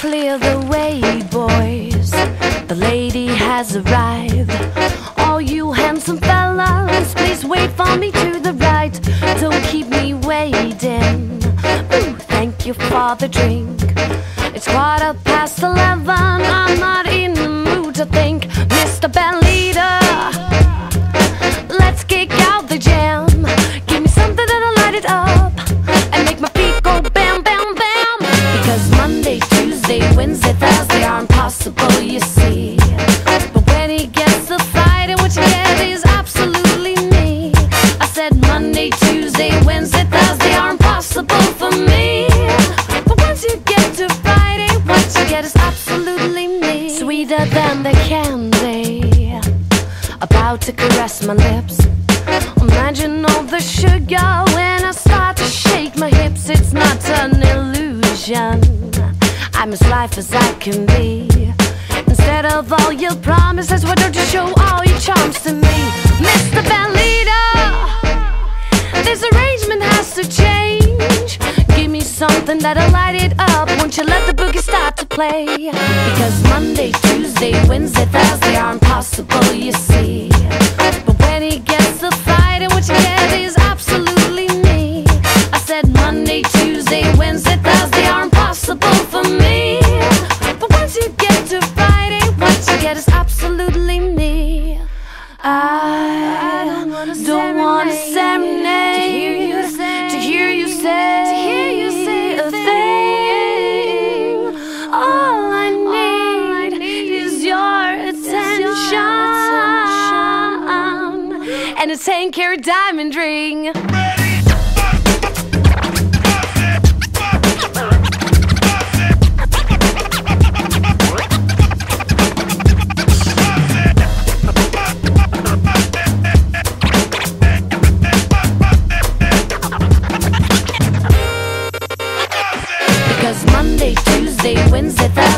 clear the way, boys. The lady has arrived. All you handsome fellas, please wait for me to the right. Don't keep me waiting. Ooh, thank you for the drink. It's 11:15. I'm not in the mood to think. Mr. Bandleader, let's kick out the jam. Give me something that'll light it up and make my feet go bam, bam, bam. Because Monday, Tuesday, Wednesday, Thursday are impossible, you see. But when he gets to Friday, what you get is absolutely me. I said Monday, Tuesday, Wednesday, Thursday are impossible for me. But once you get to Friday, what you get is absolutely me. Sweeter than the candy, about to caress my lips. Imagine all the sugar when I start to shake my hips. It's not an illusion, I'm as life as I can be. Instead of all your promises, why don't you show all your charms to me? Mr. Bandleader, this arrangement has to change. Give me something that'll light it up. Won't you let the boogie start to play? Because Monday, Tuesday, Wednesday, Thursday are impossible, you see. But when he gets to Friday, what you get is absolutely me. I said Monday, Tuesday, Wednesday, Thursday are impossible for me. But once you get to Friday, what you get is absolutely me. I don't want to serenade, to hear you say a thing. All I need is your attention and a 10-carat diamond ring. Monday, Tuesday, Wednesday, Thursday